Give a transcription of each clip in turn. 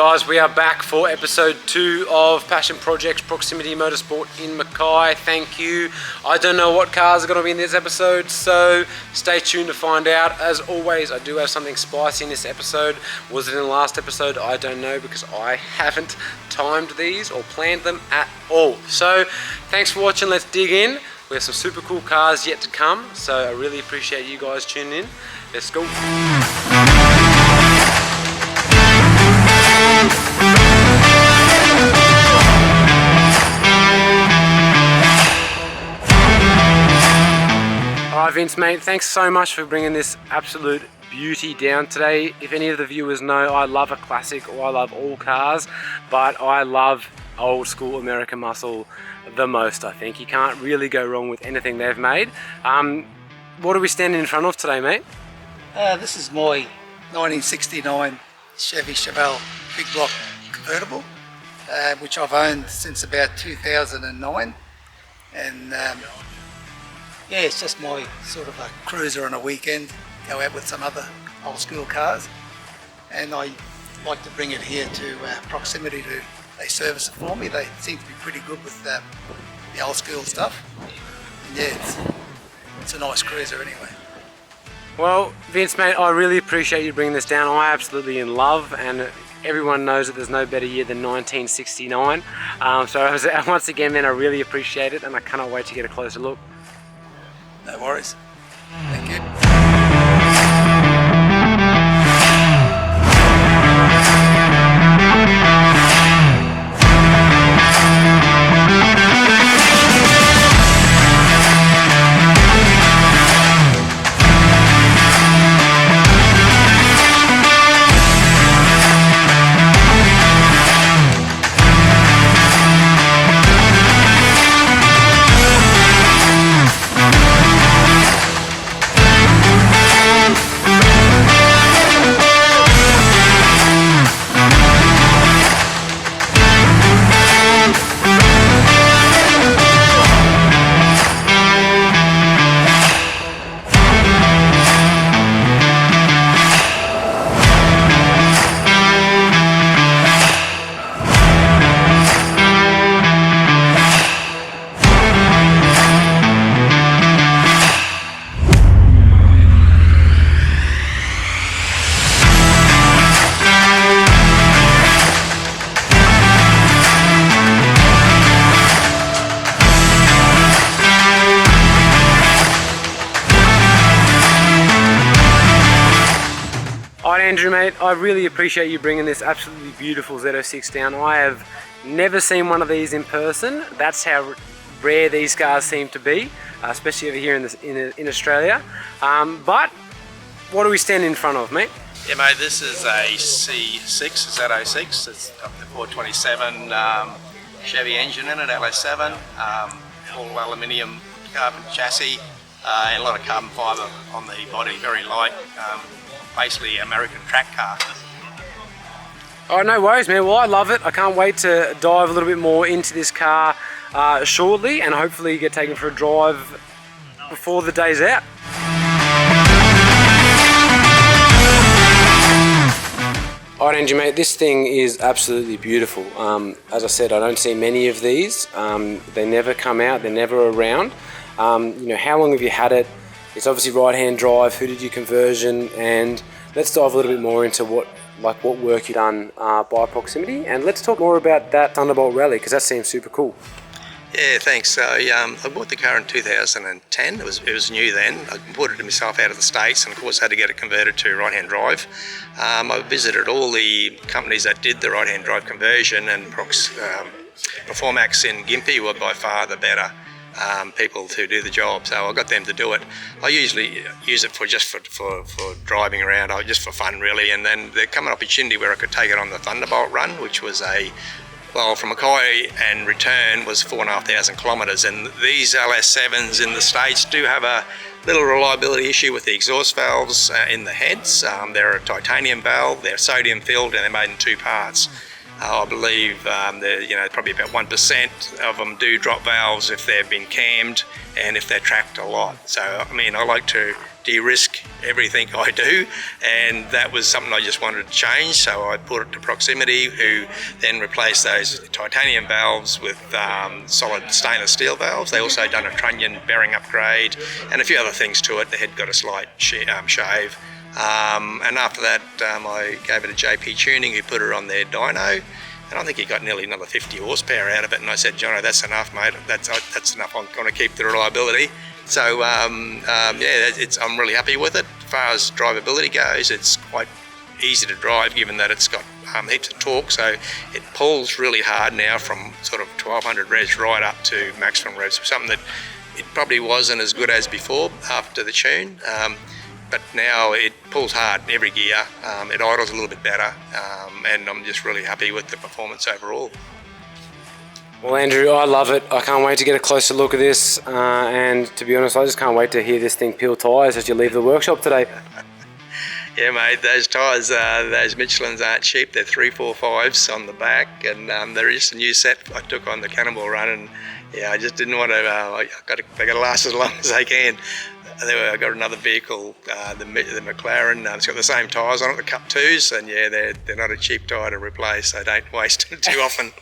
guys, we are back for episode 2 of Passion Projects Proximity Motorsport in Mackay. Thank you. I don't know what cars are going to be in this episode, so stay tuned to find out. As always, I do have something spicy in this episode. Was it in the last episode? I don't know, because I haven't timed these or planned them at all. So thanks for watching. Let's dig in. We have some super cool cars yet to come, so I really appreciate you guys tuning in. Let's go. Alright Vince mate, thanks so much for bringing this absolute beauty down today. If any of the viewers know, I love a classic, or I love all cars, but I love old school American muscle the most, I think. You can't really go wrong with anything they've made. What are we standing in front of today, mate? This is my 1969 Chevelle big block convertible, which I've owned since about 2009, and yeah, it's just my sort of a cruiser on a weekend, go out with some other old school cars, and I like to bring it here to Proximity they service it for me. They seem to be pretty good with the old school stuff, and yeah, it's a nice cruiser anyway. Well, Vince mate, I really appreciate you bringing this down. I'm absolutely in love, and everyone knows that there's no better year than 1969. So once again, man, I really appreciate it, and I cannot wait to get a closer look. No worries. Thank you. Andrew mate, I really appreciate you bringing this absolutely beautiful ZO6 down. I have never seen one of these in person. That's how rare these cars seem to be, especially over here in Australia. But what are we standing in front of, mate? Yeah mate, this is a C6 ZO6. It's got the 427 Chevy engine in it, LS7, all aluminium carbon chassis, and a lot of carbon fibre on the body, very light. Basically American track car. Oh, no worries, man. Well, I love it. I can't wait to dive a little bit more into this car shortly, and hopefully get taken for a drive before the day's out. Alright, Angie, mate, this thing is absolutely beautiful. As I said, I don't see many of these. They never come out. They're never around. You know, how long have you had it? It's obviously right-hand drive. Who did you conversion? And let's dive a little bit more into what work you've done by Proximity, and let's talk more about that Thunderbolt Rally, because that seems super cool. Yeah, thanks. So I bought the car in 2010. It was new then. I bought it myself out of the States, and of course had to get it converted to right-hand drive. I visited all the companies that did the right-hand drive conversion, and Performax in Gympie were by far the better people to do the job, so I got them to do it. I usually use it for driving around, just for fun really, and then there came an opportunity where I could take it on the Thunderbolt run, which was from Mackay and return was 4,500 kilometres, and these LS7s in the States do have a little reliability issue with the exhaust valves in the heads. They're a titanium valve, they're sodium filled, and they're made in 2 parts. I believe probably about 1% of them do drop valves if they've been cammed and if they're tracked a lot. So I mean, I like to de-risk everything I do, and that was something I just wanted to change, so I put it to Proximity, who then replaced those titanium valves with solid stainless steel valves. They also done a trunnion bearing upgrade and a few other things to it. The head got a slight shave, and after that I gave it a JP Tuning, who put it on their dyno, and I think he got nearly another 50 horsepower out of it, and I said, Jono, that's enough, mate, that's enough, I'm going to keep the reliability. So yeah, I'm really happy with it. As far as drivability goes, it's quite easy to drive, given that it's got heaps of torque, so it pulls really hard now from sort of 1200 revs right up to maximum revs, something that it probably wasn't as good as before after the tune, but now it pulls hard in every gear. It idles a little bit better, and I'm just really happy with the performance overall. Well, Andrew, I love it. I can't wait to get a closer look at this, and to be honest, I just can't wait to hear this thing peel tyres as you leave the workshop today. Yeah, mate, those tyres, those Michelins aren't cheap. They're 345s on the back, and they're just a new set I took on the Cannonball run, and yeah, I just didn't want to, they got to last as long as they can. I got another vehicle, the McLaren, it's got the same tyres on it, the Cup 2s, and yeah, they're not a cheap tyre to replace, so don't waste them too often.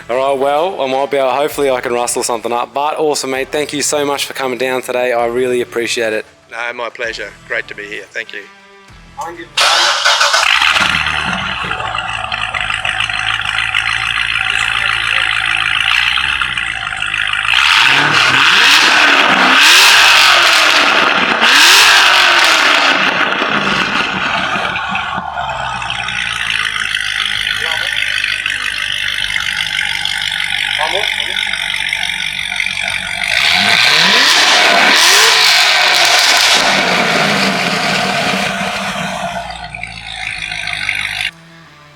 All right, well, I might be able, hopefully I can rustle something up, but awesome, mate. Thank you so much for coming down today. I really appreciate it. No, my pleasure. Great to be here. Thank you.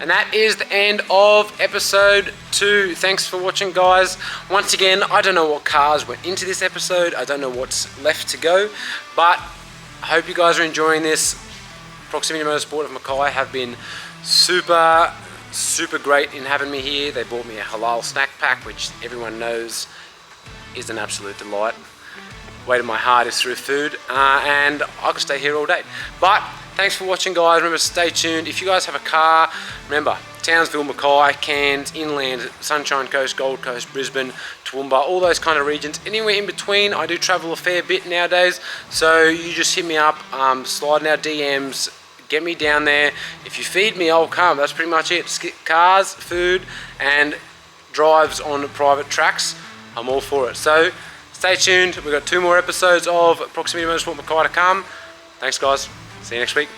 And that is the end of episode 2. Thanks for watching, guys. Once again, I don't know what cars went into this episode. I don't know what's left to go, but I hope you guys are enjoying this. Proximity Motorsport of Mackay have been super great in having me here. They bought me a halal snack pack, which everyone knows is an absolute delight. Way to my heart is through food, and I could stay here all day. But thanks for watching, guys. Remember, stay tuned. If you guys have a car, remember, Townsville, Mackay, Cant, Inland, Sunshine Coast, Gold Coast, Brisbane, Toowoomba, all those kind of regions. Anywhere in between, I do travel a fair bit nowadays. So you just hit me up, slide in our DMs, get me down there. If you feed me, I'll come. That's pretty much it. Cars, food, and drives on private tracks. I'm all for it. So stay tuned. We've got 2 more episodes of Proximity Motorsport Mackay to come. Thanks, guys. See you next week.